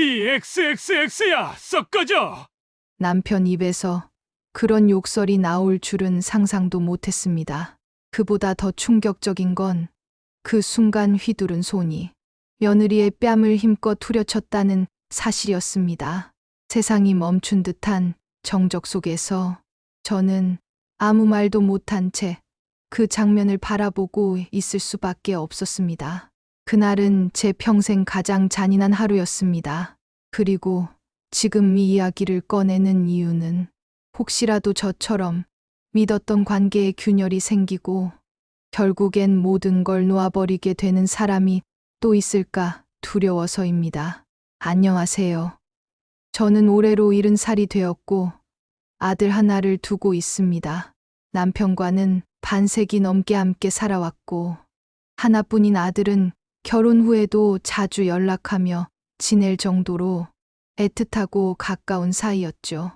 DXXX야, 썩 꺼져! 남편 입에서 그런 욕설이 나올 줄은 상상도 못했습니다. 그보다 더 충격적인 건 그 순간 휘두른 손이 며느리의 뺨을 힘껏 후려쳤다는 사실이었습니다. 세상이 멈춘 듯한 정적 속에서 저는 아무 말도 못한 채 그 장면을 바라보고 있을 수밖에 없었습니다. 그날은 제 평생 가장 잔인한 하루였습니다. 그리고 지금 이 이야기를 꺼내는 이유는 혹시라도 저처럼 믿었던 관계에 균열이 생기고 결국엔 모든 걸 놓아버리게 되는 사람이 또 있을까 두려워서입니다. 안녕하세요. 저는 올해로 70살이 되었고 아들 하나를 두고 있습니다. 남편과는 반세기 넘게 함께 살아왔고 하나뿐인 아들은 결혼 후에도 자주 연락하며 지낼 정도로 애틋하고 가까운 사이였죠.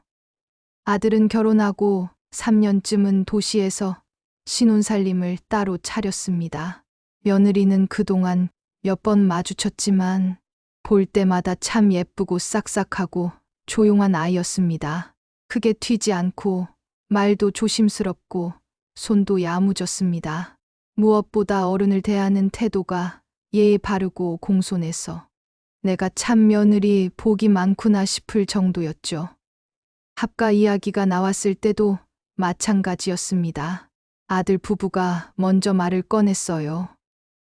아들은 결혼하고 3년쯤은 도시에서 신혼살림을 따로 차렸습니다. 며느리는 그동안 몇 번 마주쳤지만 볼 때마다 참 예쁘고 싹싹하고 조용한 아이였습니다. 크게 튀지 않고 말도 조심스럽고 손도 야무졌습니다. 무엇보다 어른을 대하는 태도가 예의 바르고 공손해서 내가 참 며느리 복이 많구나 싶을 정도였죠. 합가 이야기가 나왔을 때도 마찬가지였습니다. 아들 부부가 먼저 말을 꺼냈어요.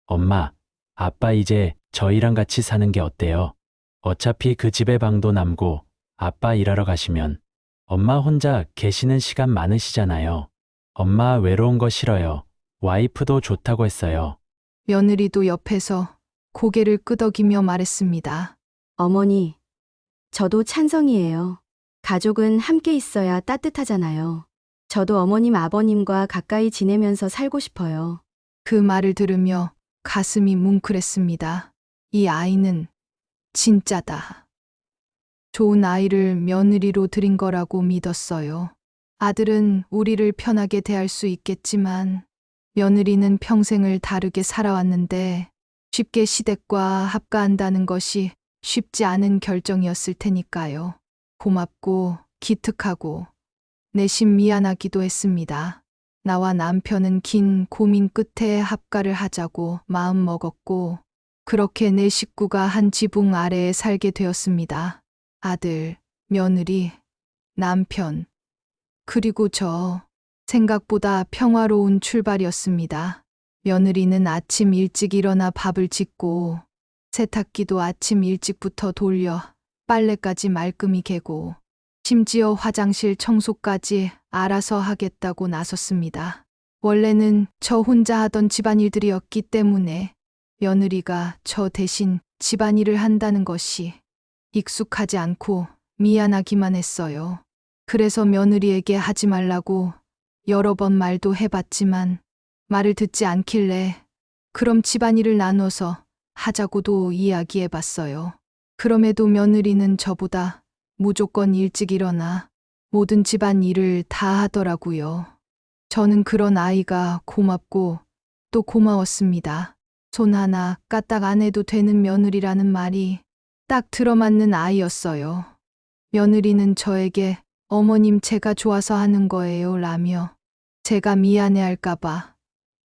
엄마, 아빠 이제 저희랑 같이 사는 게 어때요? 어차피 그 집에 방도 남고 아빠 일하러 가시면 엄마 혼자 계시는 시간 많으시잖아요. 엄마 외로운 거 싫어요. 와이프도 좋다고 했어요. 며느리도 옆에서 고개를 끄덕이며 말했습니다. 어머니, 저도 찬성이에요. 가족은 함께 있어야 따뜻하잖아요. 저도 어머님, 아버님과 가까이 지내면서 살고 싶어요. 그 말을 들으며 가슴이 뭉클했습니다. 이 아이는 진짜다. 좋은 아이를 며느리로 들인 거라고 믿었어요. 아들은 우리를 편하게 대할 수 있겠지만 며느리는 평생을 다르게 살아왔는데 쉽게 시댁과 합가한다는 것이 쉽지 않은 결정이었을 테니까요. 고맙고 기특하고 내심 미안하기도 했습니다. 나와 남편은 긴 고민 끝에 합가를 하자고 마음먹었고 그렇게 내 식구가 한 지붕 아래에 살게 되었습니다. 아들, 며느리, 남편, 그리고 저. 생각보다 평화로운 출발이었습니다. 며느리는 아침 일찍 일어나 밥을 짓고 세탁기도 아침 일찍부터 돌려 빨래까지 말끔히 개고 심지어 화장실 청소까지 알아서 하겠다고 나섰습니다. 원래는 저 혼자 하던 집안일들이었기 때문에 며느리가 저 대신 집안일을 한다는 것이 익숙하지 않고 미안하기만 했어요. 그래서 며느리에게 하지 말라고 여러 번 말도 해봤지만 말을 듣지 않길래 그럼 집안일을 나눠서 하자고도 이야기해봤어요. 그럼에도 며느리는 저보다 무조건 일찍 일어나 모든 집안일을 다 하더라고요. 저는 그런 아이가 고맙고 또 고마웠습니다. 손 하나 까딱 안 해도 되는 며느리라는 말이 딱 들어맞는 아이였어요. 며느리는 저에게 어머님 제가 좋아서 하는 거예요 라며 제가 미안해할까봐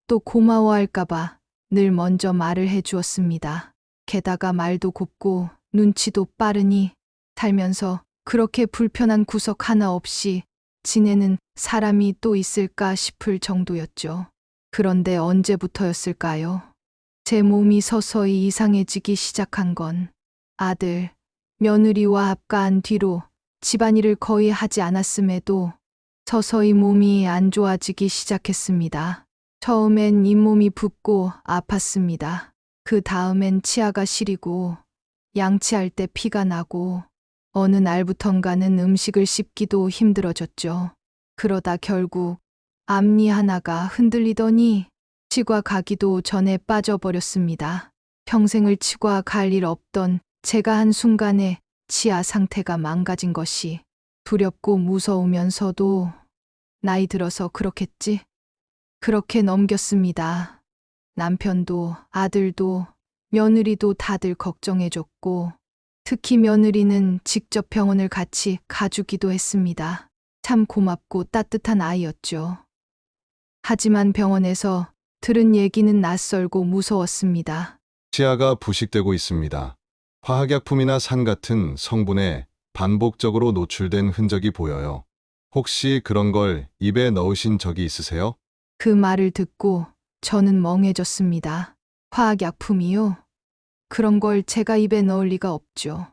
또 고마워할까봐 늘 먼저 말을 해주었습니다. 게다가 말도 곱고 눈치도 빠르니 살면서 그렇게 불편한 구석 하나 없이 지내는 사람이 또 있을까 싶을 정도였죠. 그런데 언제부터였을까요? 제 몸이 서서히 이상해지기 시작한 건 아들, 며느리와 합가한 뒤로 집안일을 거의 하지 않았음에도 서서히 몸이 안 좋아지기 시작했습니다. 처음엔 잇몸이 붓고 아팠습니다. 그 다음엔 치아가 시리고 양치할 때 피가 나고 어느 날부턴가는 음식을 씹기도 힘들어졌죠. 그러다 결국 앞니 하나가 흔들리더니 치과 가기도 전에 빠져버렸습니다. 평생을 치과 갈 일 없던 제가 한순간에 치아 상태가 망가진 것이 두렵고 무서우면서도 나이 들어서 그렇겠지? 그렇게 넘겼습니다. 남편도 아들도 며느리도 다들 걱정해줬고 특히 며느리는 직접 병원을 같이 가주기도 했습니다. 참 고맙고 따뜻한 아이였죠. 하지만 병원에서 들은 얘기는 낯설고 무서웠습니다. 치아가 부식되고 있습니다. 화학약품이나 산 같은 성분에 반복적으로 노출된 흔적이 보여요. 혹시 그런 걸 입에 넣으신 적이 있으세요? 그 말을 듣고 저는 멍해졌습니다. 화학약품이요? 그런 걸 제가 입에 넣을 리가 없죠.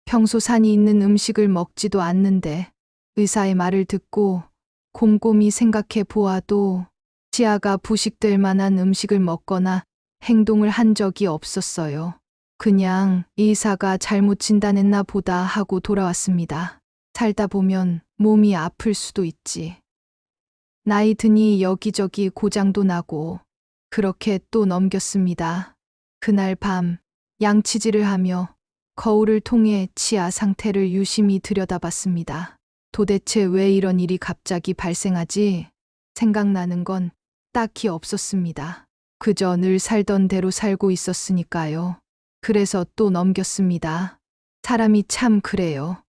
평소 산이 있는 음식을 먹지도 않는데 의사의 말을 듣고 곰곰이 생각해 보아도 치아가 부식될 만한 음식을 먹거나 행동을 한 적이 없었어요. 그냥 의사가 잘못 진단했나 보다 하고 돌아왔습니다. 살다 보면 몸이 아플 수도 있지. 나이 드니 여기저기 고장도 나고 그렇게 또 넘겼습니다. 그날 밤 양치질을 하며 거울을 통해 치아 상태를 유심히 들여다봤습니다. 도대체 왜 이런 일이 갑자기 발생하지? 생각나는 건 딱히 없었습니다. 그저 늘 살던 대로 살고 있었으니까요. 그래서 또 넘겼습니다. 사람이 참 그래요.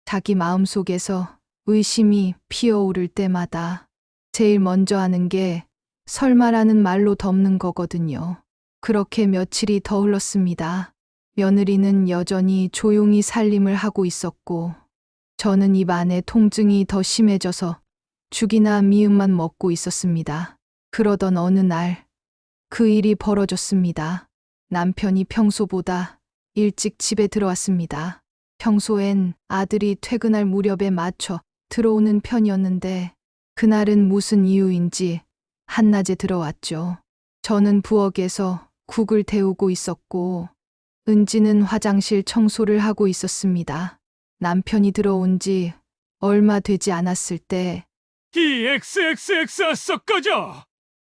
자기 마음속에서 의심이 피어오를 때마다 제일 먼저 하는 게 설마라는 말로 덮는 거거든요. 그렇게 며칠이 더 흘렀습니다. 며느리는 여전히 조용히 살림을 하고 있었고 저는 입 안에 통증이 더 심해져서 죽이나 미음만 먹고 있었습니다. 그러던 어느 날 그 일이 벌어졌습니다. 남편이 평소보다 일찍 집에 들어왔습니다. 평소엔 아들이 퇴근할 무렵에 맞춰 들어오는 편이었는데 그날은 무슨 이유인지 한낮에 들어왔죠. 저는 부엌에서 국을 데우고 있었고 은지는 화장실 청소를 하고 있었습니다. 남편이 들어온 지 얼마 되지 않았을 때 이 XXX 썩 꺼져!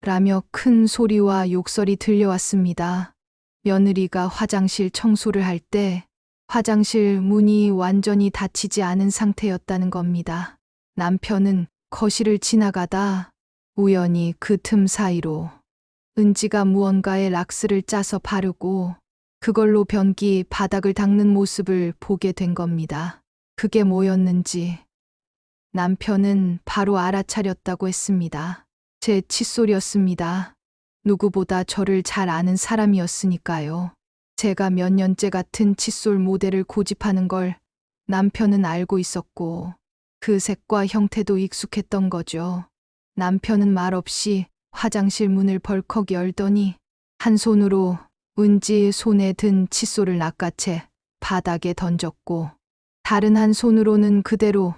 라며 큰 소리와 욕설이 들려왔습니다. 며느리가 화장실 청소를 할 때 화장실 문이 완전히 닫히지 않은 상태였다는 겁니다. 남편은 거실을 지나가다 우연히 그 틈 사이로 은지가 무언가에 락스를 짜서 바르고 그걸로 변기 바닥을 닦는 모습을 보게 된 겁니다. 그게 뭐였는지 남편은 바로 알아차렸다고 했습니다. 제 칫솔이었습니다. 누구보다 저를 잘 아는 사람이었으니까요. 제가 몇 년째 같은 칫솔 모델을 고집하는 걸 남편은 알고 있었고 그 색과 형태도 익숙했던 거죠. 남편은 말없이 화장실 문을 벌컥 열더니 한 손으로 은지의 손에 든 칫솔을 낚아채 바닥에 던졌고 다른 한 손으로는 그대로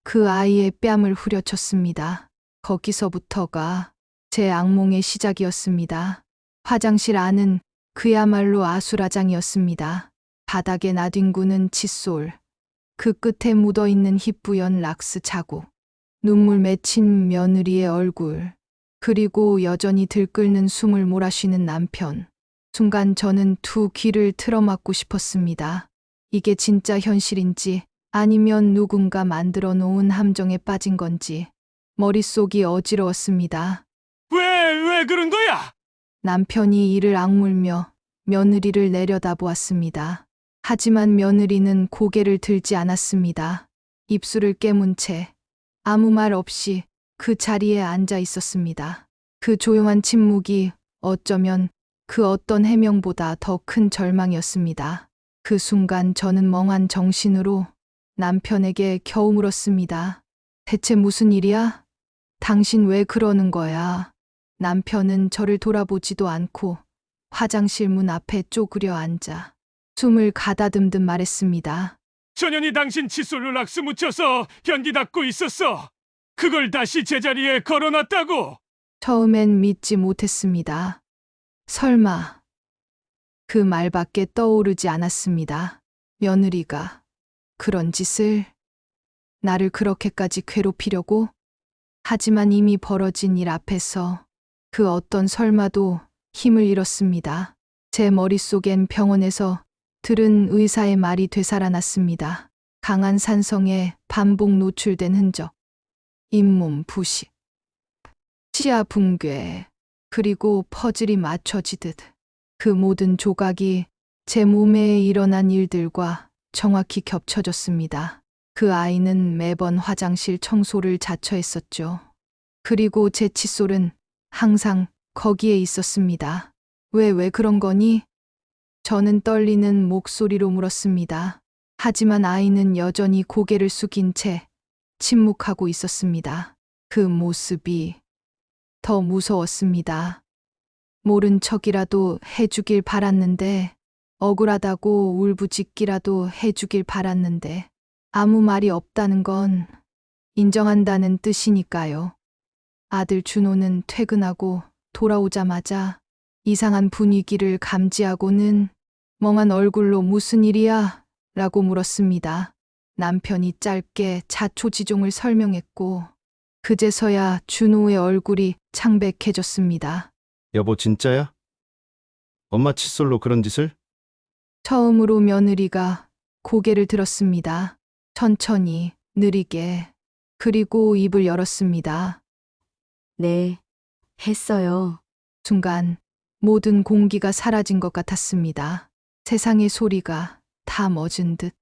그 아이의 뺨을 후려쳤습니다. 거기서부터가 제 악몽의 시작이었습니다. 화장실 안은 그야말로 아수라장이었습니다. 바닥에 나뒹구는 칫솔, 그 끝에 묻어있는 희뿌연 락스 자국, 눈물 맺힌 며느리의 얼굴, 그리고 여전히 들끓는 숨을 몰아쉬는 남편. 순간 저는 두 귀를 틀어막고 싶었습니다. 이게 진짜 현실인지 아니면 누군가 만들어 놓은 함정에 빠진 건지 머릿속이 어지러웠습니다. 왜 그런 거야? 남편이 이를 악물며 며느리를 내려다보았습니다. 하지만 며느리는 고개를 들지 않았습니다. 입술을 깨문 채 아무 말 없이 그 자리에 앉아 있었습니다. 그 조용한 침묵이 어쩌면 그 어떤 해명보다 더 큰 절망이었습니다. 그 순간 저는 멍한 정신으로 남편에게 겨우 물었습니다. 대체 무슨 일이야? 당신 왜 그러는 거야? 남편은 저를 돌아보지도 않고 화장실 문 앞에 쪼그려 앉아 숨을 가다듬듯 말했습니다. 전현이 당신 칫솔로 락스 묻혀서 변기 닦고 있었어. 그걸 다시 제자리에 걸어놨다고. 처음엔 믿지 못했습니다. 설마 그 말밖에 떠오르지 않았습니다. 며느리가 그런 짓을 나를 그렇게까지 괴롭히려고? 하지만 이미 벌어진 일 앞에서 그 어떤 설마도 힘을 잃었습니다. 제 머릿속엔 병원에서 들은 의사의 말이 되살아났습니다. 강한 산성에 반복 노출된 흔적, 잇몸 부식, 치아 붕괴, 그리고 퍼즐이 맞춰지듯 그 모든 조각이 제 몸에 일어난 일들과 정확히 겹쳐졌습니다. 그 아이는 매번 화장실 청소를 자처했었죠. 그리고 제 칫솔은 항상 거기에 있었습니다. 왜 그런 거니? 저는 떨리는 목소리로 물었습니다. 하지만 아이는 여전히 고개를 숙인 채 침묵하고 있었습니다. 그 모습이 더 무서웠습니다. 모른 척이라도 해주길 바랐는데, 억울하다고 울부짖기라도 해주길 바랐는데, 아무 말이 없다는 건 인정한다는 뜻이니까요. 아들 준호는 퇴근하고 돌아오자마자 이상한 분위기를 감지하고는 멍한 얼굴로 무슨 일이야? 라고 물었습니다. 남편이 짧게 자초지종을 설명했고, 그제서야 준호의 얼굴이 창백해졌습니다. 여보, 진짜야? 엄마 칫솔로 그런 짓을? 처음으로 며느리가 고개를 들었습니다. 천천히, 느리게. 그리고 입을 열었습니다. 네, 했어요. 순간 모든 공기가 사라진 것 같았습니다. 세상의 소리가 다 멎은 듯.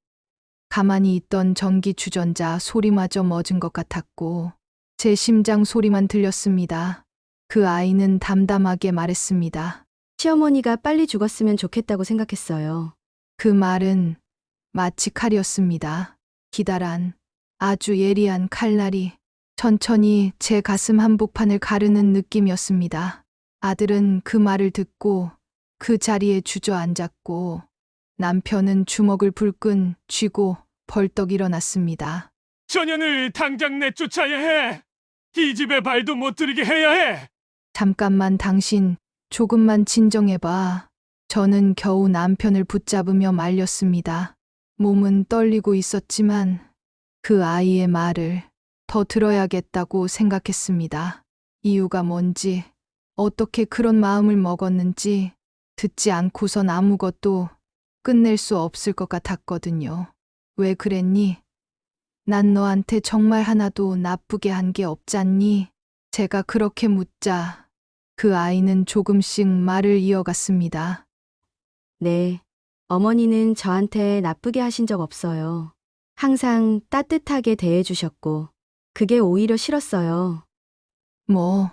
가만히 있던 전기 주전자 소리마저 멎은 것 같았고, 제 심장 소리만 들렸습니다. 그 아이는 담담하게 말했습니다. 시어머니가 빨리 죽었으면 좋겠다고 생각했어요. 그 말은 마치 칼이었습니다. 기다란 아주 예리한 칼날이 천천히 제 가슴 한복판을 가르는 느낌이었습니다. 아들은 그 말을 듣고 그 자리에 주저앉았고, 남편은 주먹을 불끈 쥐고 벌떡 일어났습니다. 저 년을 당장 내쫓아야 해. 이 집에 발도 못 들이게 해야 해. 잠깐만, 당신 조금만 진정해봐. 저는 겨우 남편을 붙잡으며 말렸습니다. 몸은 떨리고 있었지만 그 아이의 말을 더 들어야겠다고 생각했습니다. 이유가 뭔지, 어떻게 그런 마음을 먹었는지 듣지 않고선 아무것도 끝낼 수 없을 것 같았거든요. 왜 그랬니? 난 너한테 정말 하나도 나쁘게 한 게 없잖니? 제가 그렇게 묻자 그 아이는 조금씩 말을 이어갔습니다. 네, 어머니는 저한테 나쁘게 하신 적 없어요. 항상 따뜻하게 대해주셨고, 그게 오히려 싫었어요. 뭐,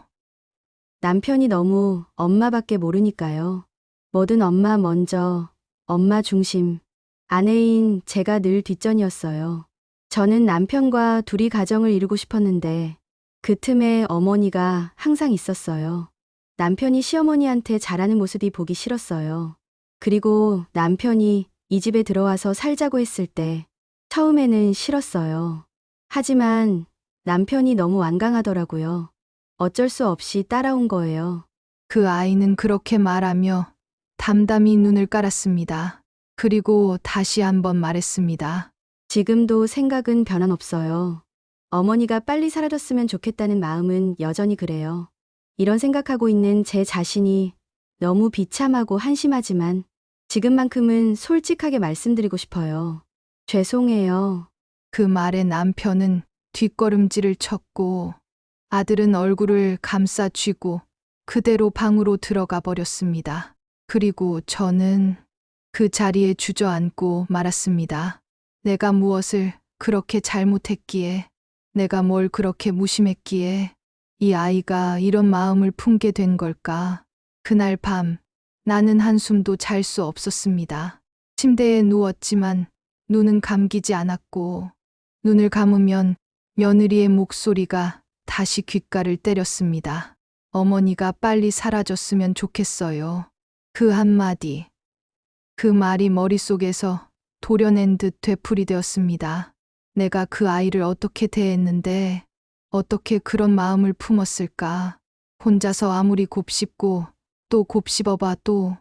남편이 너무 엄마밖에 모르니까요. 뭐든 엄마 먼저, 엄마 중심. 아내인 제가 늘 뒷전이었어요. 저는 남편과 둘이 가정을 이루고 싶었는데 그 틈에 어머니가 항상 있었어요. 남편이 시어머니한테 잘하는 모습이 보기 싫었어요. 그리고 남편이 이 집에 들어와서 살자고 했을 때 처음에는 싫었어요. 하지만 남편이 너무 완강하더라고요. 어쩔 수 없이 따라온 거예요. 그 아이는 그렇게 말하며 담담히 눈을 깔았습니다. 그리고 다시 한번 말했습니다. 지금도 생각은 변함없어요. 어머니가 빨리 사라졌으면 좋겠다는 마음은 여전히 그래요. 이런 생각하고 있는 제 자신이 너무 비참하고 한심하지만 지금만큼은 솔직하게 말씀드리고 싶어요. 죄송해요. 그 말에 남편은 뒷걸음질을 쳤고, 아들은 얼굴을 감싸 쥐고 그대로 방으로 들어가 버렸습니다. 그리고 저는 그 자리에 주저앉고 말았습니다. 내가 무엇을 그렇게 잘못했기에, 내가 뭘 그렇게 무심했기에 이 아이가 이런 마음을 품게 된 걸까? 그날 밤 나는 한숨도 잘 수 없었습니다. 침대에 누웠지만 눈은 감기지 않았고, 눈을 감으면 며느리의 목소리가 다시 귓가를 때렸습니다. 어머니가 빨리 사라졌으면 좋겠어요. 그 한마디, 그 말이 머릿속에서 도려낸 듯 되풀이되었습니다. 내가 그 아이를 어떻게 대했는데, 어떻게 그런 마음을 품었을까? 혼자서 아무리 곱씹고 또 곱씹어봐도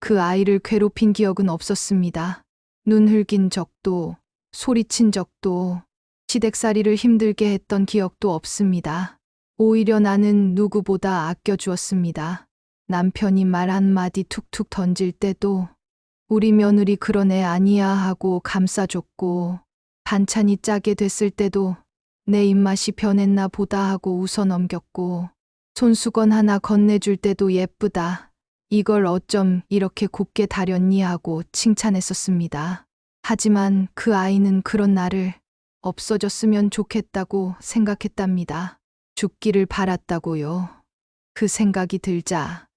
그 아이를 괴롭힌 기억은 없었습니다. 눈 흘긴 적도, 소리친 적도, 시댁살이를 힘들게 했던 기억도 없습니다. 오히려 나는 누구보다 아껴주었습니다. 남편이 말 한마디 툭툭 던질 때도 우리 며느리 그런 애 아니야 하고 감싸줬고, 반찬이 짜게 됐을 때도 내 입맛이 변했나 보다 하고 웃어 넘겼고, 손수건 하나 건네줄 때도 예쁘다, 이걸 어쩜 이렇게 곱게 다렸니 하고 칭찬했었습니다. 하지만 그 아이는 그런 나를 없어졌으면 좋겠다고 생각했답니다. 죽기를 바랐다고요. 그 생각이 들자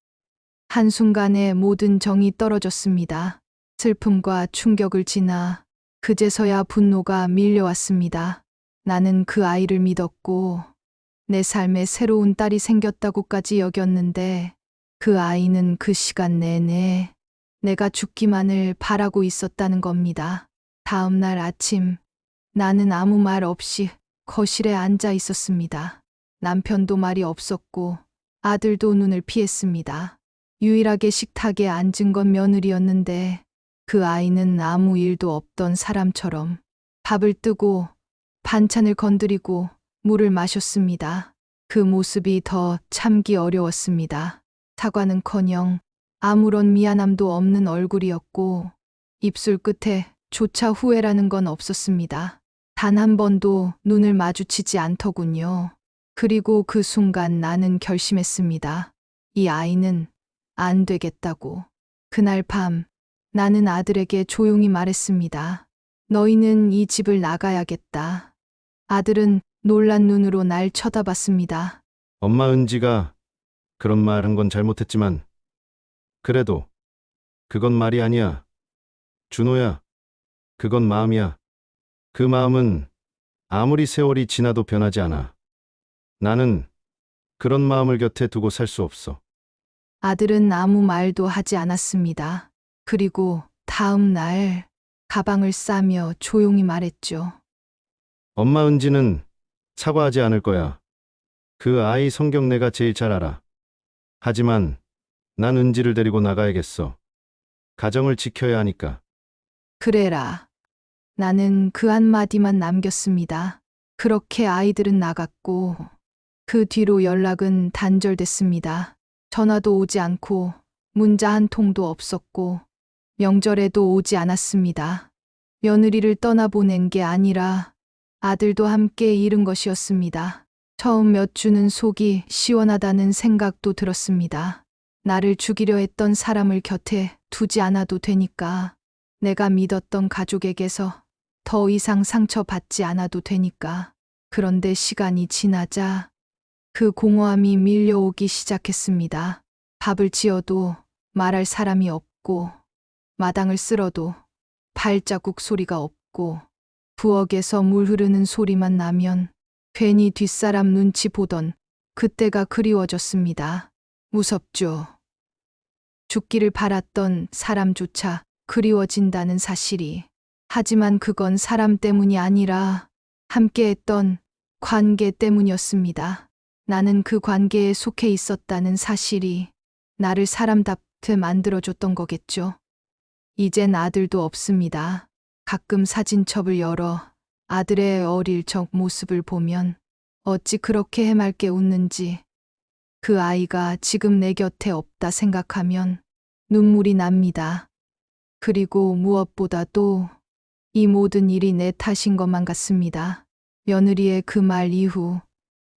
한순간에 모든 정이 떨어졌습니다. 슬픔과 충격을 지나 그제서야 분노가 밀려왔습니다. 나는 그 아이를 믿었고 내 삶에 새로운 딸이 생겼다고까지 여겼는데 그 아이는 그 시간 내내 내가 죽기만을 바라고 있었다는 겁니다. 다음 날 아침 나는 아무 말 없이 거실에 앉아 있었습니다. 남편도 말이 없었고 아들도 눈을 피했습니다. 유일하게 식탁에 앉은 건 며느리였는데 그 아이는 아무 일도 없던 사람처럼 밥을 뜨고 반찬을 건드리고 물을 마셨습니다. 그 모습이 더 참기 어려웠습니다. 사과는커녕 아무런 미안함도 없는 얼굴이었고 입술 끝에 조차 후회라는 건 없었습니다. 단 한 번도 눈을 마주치지 않더군요. 그리고 그 순간 나는 결심했습니다. 이 아이는 안 되겠다고. 그날 밤 나는 아들에게 조용히 말했습니다. 너희는 이 집을 나가야겠다. 아들은 놀란 눈으로 날 쳐다봤습니다. 엄마 은지가 그런 말 한 건 잘못했지만 그래도 그건 말이 아니야. 준호야, 그건 마음이야. 그 마음은 아무리 세월이 지나도 변하지 않아. 나는 그런 마음을 곁에 두고 살 수 없어. 아들은 아무 말도 하지 않았습니다. 그리고 다음 날 가방을 싸며 조용히 말했죠. 엄마 은지는 사과하지 않을 거야. 그 아이 성격 내가 제일 잘 알아. 하지만 난 은지를 데리고 나가야겠어. 가정을 지켜야 하니까. 그래라. 나는 그 한마디만 남겼습니다. 그렇게 아이들은 나갔고 그 뒤로 연락은 단절됐습니다. 전화도 오지 않고 문자 한 통도 없었고 명절에도 오지 않았습니다. 며느리를 떠나보낸 게 아니라 아들도 함께 잃은 것이었습니다. 처음 몇 주는 속이 시원하다는 생각도 들었습니다. 나를 죽이려 했던 사람을 곁에 두지 않아도 되니까. 내가 믿었던 가족에게서 더 이상 상처받지 않아도 되니까. 그런데 시간이 지나자 그 공허함이 밀려오기 시작했습니다. 밥을 지어도 말할 사람이 없고 마당을 쓸어도 발자국 소리가 없고 부엌에서 물 흐르는 소리만 나면 괜히 뒷사람 눈치 보던 그때가 그리워졌습니다. 무섭죠. 죽기를 바랐던 사람조차 그리워진다는 사실이. 하지만 그건 사람 때문이 아니라 함께했던 관계 때문이었습니다. 나는 그 관계에 속해 있었다는 사실이 나를 사람답게 만들어줬던 거겠죠. 이젠 아들도 없습니다. 가끔 사진첩을 열어 아들의 어릴 적 모습을 보면 어찌 그렇게 해맑게 웃는지, 그 아이가 지금 내 곁에 없다 생각하면 눈물이 납니다. 그리고 무엇보다도 이 모든 일이 내 탓인 것만 같습니다. 며느리의 그 말 이후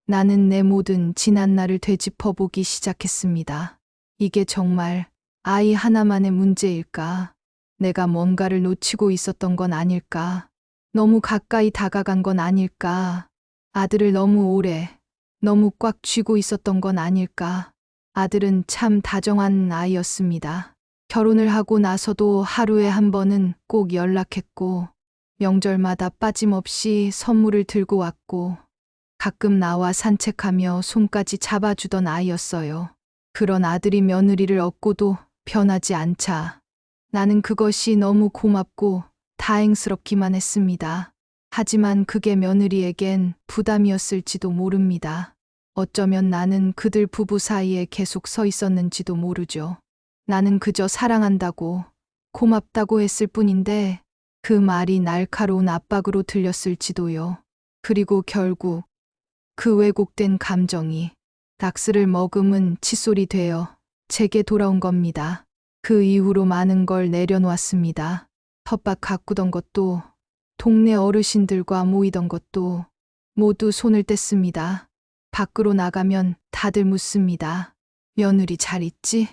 나는 내 모든 지난 날을 되짚어보기 시작했습니다. 이게 정말 아이 하나만의 문제일까? 내가 뭔가를 놓치고 있었던 건 아닐까? 너무 가까이 다가간 건 아닐까? 아들을 너무 오래, 너무 꽉 쥐고 있었던 건 아닐까? 아들은 참 다정한 아이였습니다. 결혼을 하고 나서도 하루에 한 번은 꼭 연락했고, 명절마다 빠짐없이 선물을 들고 왔고, 가끔 나와 산책하며 손까지 잡아주던 아이였어요. 그런 아들이 며느리를 얻고도 변하지 않자 나는 그것이 너무 고맙고 다행스럽기만 했습니다. 하지만 그게 며느리에겐 부담이었을지도 모릅니다. 어쩌면 나는 그들 부부 사이에 계속 서 있었는지도 모르죠. 나는 그저 사랑한다고, 고맙다고 했을 뿐인데 그 말이 날카로운 압박으로 들렸을지도요. 그리고 결국 그 왜곡된 감정이 닥스를 머금은 칫솔이 되어 제게 돌아온 겁니다. 그 이후로 많은 걸 내려놓았습니다. 텃밭 가꾸던 것도, 동네 어르신들과 모이던 것도 모두 손을 뗐습니다. 밖으로 나가면 다들 묻습니다. 며느리 잘 있지?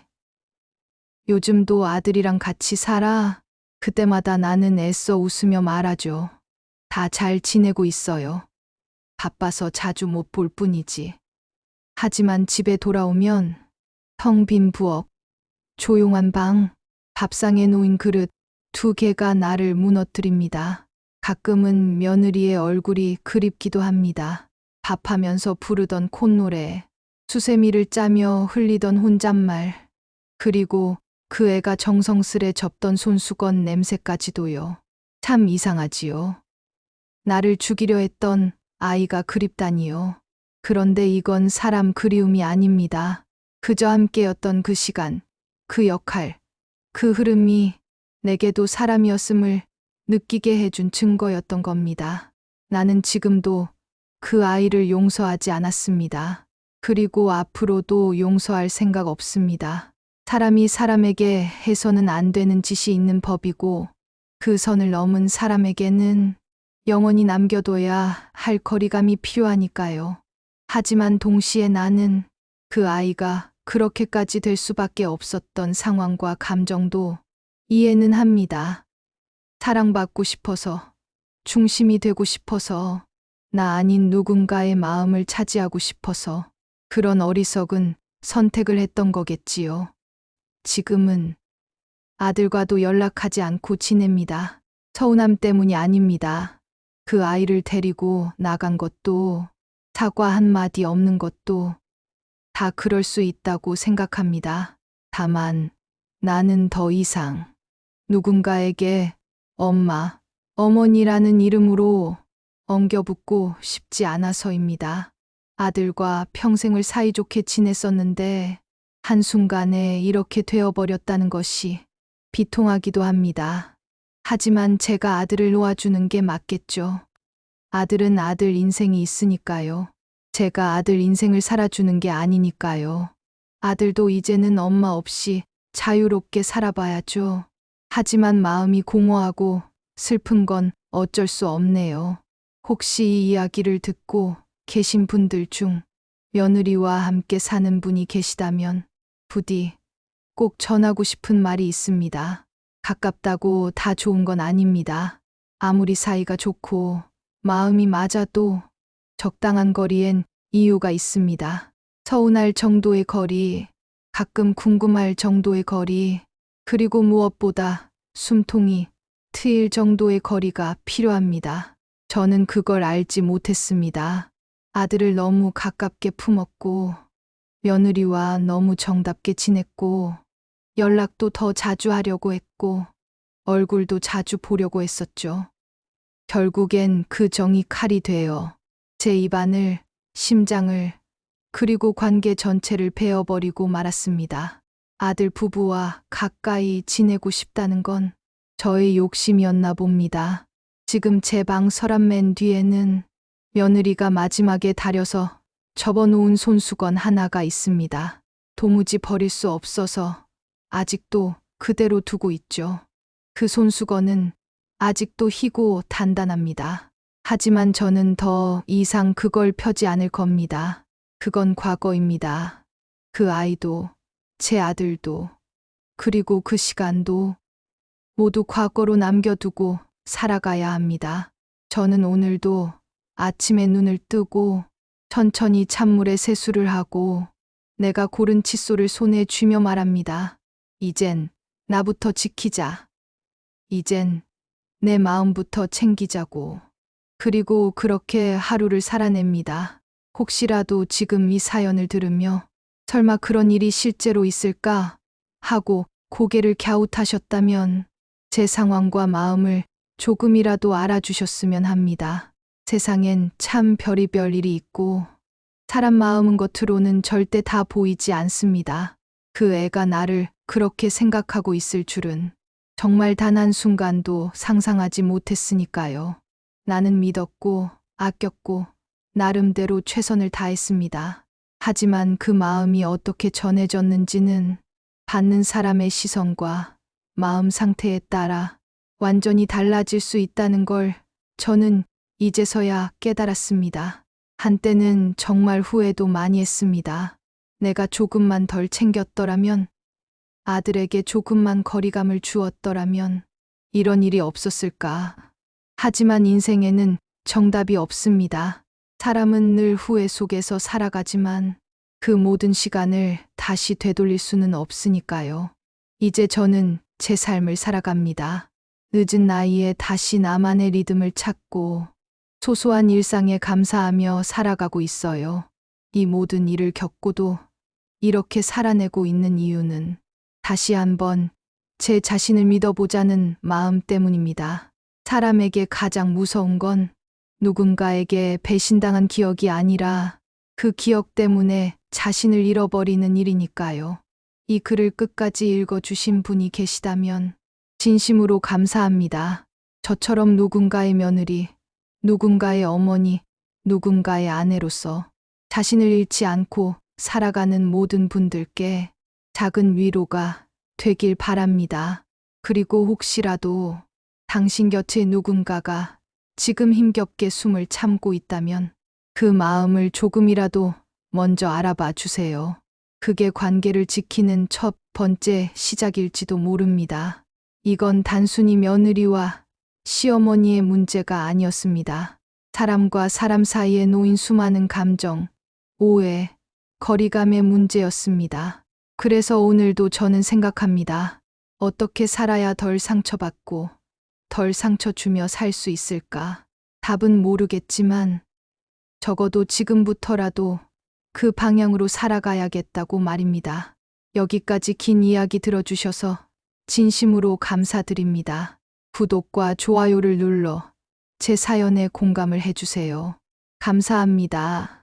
요즘도 아들이랑 같이 살아. 그때마다 나는 애써 웃으며 말하죠. 다 잘 지내고 있어요. 바빠서 자주 못 볼 뿐이지. 하지만 집에 돌아오면 텅 빈 부엌, 조용한 방, 밥상에 놓인 그릇 2개가 나를 무너뜨립니다. 가끔은 며느리의 얼굴이 그립기도 합니다. 밥하면서 부르던 콧노래, 수세미를 짜며 흘리던 혼잣말, 그리고 그 애가 정성스레 접던 손수건 냄새까지도요. 참 이상하지요. 나를 죽이려 했던 아이가 그립다니요. 그런데 이건 사람 그리움이 아닙니다. 그저 함께였던 그 시간, 그 역할, 그 흐름이 내게도 사람이었음을 느끼게 해준 증거였던 겁니다. 나는 지금도 그 아이를 용서하지 않았습니다. 그리고 앞으로도 용서할 생각 없습니다. 사람이 사람에게 해서는 안 되는 짓이 있는 법이고 그 선을 넘은 사람에게는 영원히 남겨둬야 할 거리감이 필요하니까요. 하지만 동시에 나는 그 아이가 그렇게까지 될 수밖에 없었던 상황과 감정도 이해는 합니다. 사랑받고 싶어서, 중심이 되고 싶어서, 나 아닌 누군가의 마음을 차지하고 싶어서 그런 어리석은 선택을 했던 거겠지요. 지금은 아들과도 연락하지 않고 지냅니다. 서운함 때문이 아닙니다. 그 아이를 데리고 나간 것도, 사과 한마디 없는 것도 다 그럴 수 있다고 생각합니다. 다만 나는 더 이상 누군가에게 엄마, 어머니라는 이름으로 엉겨붙고 싶지 않아서입니다. 아들과 평생을 사이좋게 지냈었는데 한순간에 이렇게 되어버렸다는 것이 비통하기도 합니다. 하지만 제가 아들을 놓아주는 게 맞겠죠. 아들은 아들 인생이 있으니까요. 제가 아들 인생을 살아주는 게 아니니까요. 아들도 이제는 엄마 없이 자유롭게 살아봐야죠. 하지만 마음이 공허하고 슬픈 건 어쩔 수 없네요. 혹시 이 이야기를 듣고 계신 분들 중 며느리와 함께 사는 분이 계시다면 부디 꼭 전하고 싶은 말이 있습니다. 가깝다고 다 좋은 건 아닙니다. 아무리 사이가 좋고 마음이 맞아도 적당한 거리엔 이유가 있습니다. 서운할 정도의 거리, 가끔 궁금할 정도의 거리, 그리고 무엇보다 숨통이 트일 정도의 거리가 필요합니다. 저는 그걸 알지 못했습니다. 아들을 너무 가깝게 품었고, 며느리와 너무 정답게 지냈고, 연락도 더 자주 하려고 했고, 얼굴도 자주 보려고 했었죠. 결국엔 그 정이 칼이 되어 제 입안을, 심장을, 그리고 관계 전체를 베어버리고 말았습니다. 아들 부부와 가까이 지내고 싶다는 건 저의 욕심이었나 봅니다. 지금 제 방 서랍 맨 뒤에는 며느리가 마지막에 다려서 접어놓은 손수건 하나가 있습니다. 도무지 버릴 수 없어서 아직도 그대로 두고 있죠. 그 손수건은 아직도 희고 단단합니다. 하지만 저는 더 이상 그걸 펴지 않을 겁니다. 그건 과거입니다. 그 아이도, 제 아들도, 그리고 그 시간도 모두 과거로 남겨두고 살아가야 합니다. 저는 오늘도 아침에 눈을 뜨고 천천히 찬물에 세수를 하고 내가 고른 칫솔을 손에 쥐며 말합니다. 이젠 나부터 지키자. 이젠 내 마음부터 챙기자고. 그리고 그렇게 하루를 살아냅니다. 혹시라도 지금 이 사연을 들으며 설마 그런 일이 실제로 있을까 하고 고개를 갸웃하셨다면 제 상황과 마음을 조금이라도 알아주셨으면 합니다. 세상엔 참 별의별 일이 있고 사람 마음은 겉으로는 절대 다 보이지 않습니다. 그 애가 나를 그렇게 생각하고 있을 줄은 정말 단 한순간도 상상하지 못했으니까요. 나는 믿었고 아꼈고 나름대로 최선을 다했습니다. 하지만 그 마음이 어떻게 전해졌는지는 받는 사람의 시선과 마음 상태에 따라 완전히 달라질 수 있다는 걸 저는 이제서야 깨달았습니다. 한때는 정말 후회도 많이 했습니다. 내가 조금만 덜 챙겼더라면, 아들에게 조금만 거리감을 주었더라면 이런 일이 없었을까. 하지만 인생에는 정답이 없습니다. 사람은 늘 후회 속에서 살아가지만 그 모든 시간을 다시 되돌릴 수는 없으니까요. 이제 저는 제 삶을 살아갑니다. 늦은 나이에 다시 나만의 리듬을 찾고 소소한 일상에 감사하며 살아가고 있어요. 이 모든 일을 겪고도 이렇게 살아내고 있는 이유는 다시 한번 제 자신을 믿어보자는 마음 때문입니다. 사람에게 가장 무서운 건 누군가에게 배신당한 기억이 아니라 그 기억 때문에 자신을 잃어버리는 일이니까요. 이 글을 끝까지 읽어주신 분이 계시다면 진심으로 감사합니다. 저처럼 누군가의 며느리, 누군가의 어머니, 누군가의 아내로서 자신을 잃지 않고 살아가는 모든 분들께 작은 위로가 되길 바랍니다. 그리고 혹시라도 당신 곁에 누군가가 지금 힘겹게 숨을 참고 있다면 그 마음을 조금이라도 먼저 알아봐 주세요. 그게 관계를 지키는 첫 번째 시작일지도 모릅니다. 이건 단순히 며느리와 시어머니의 문제가 아니었습니다. 사람과 사람 사이에 놓인 수많은 감정, 오해, 거리감의 문제였습니다. 그래서 오늘도 저는 생각합니다. 어떻게 살아야 덜 상처받고 덜 상처 주며 살 수 있을까? 답은 모르겠지만 적어도 지금부터라도 그 방향으로 살아가야겠다고 말입니다. 여기까지 긴 이야기 들어주셔서 진심으로 감사드립니다. 구독과 좋아요를 눌러 제 사연에 공감을 해주세요. 감사합니다.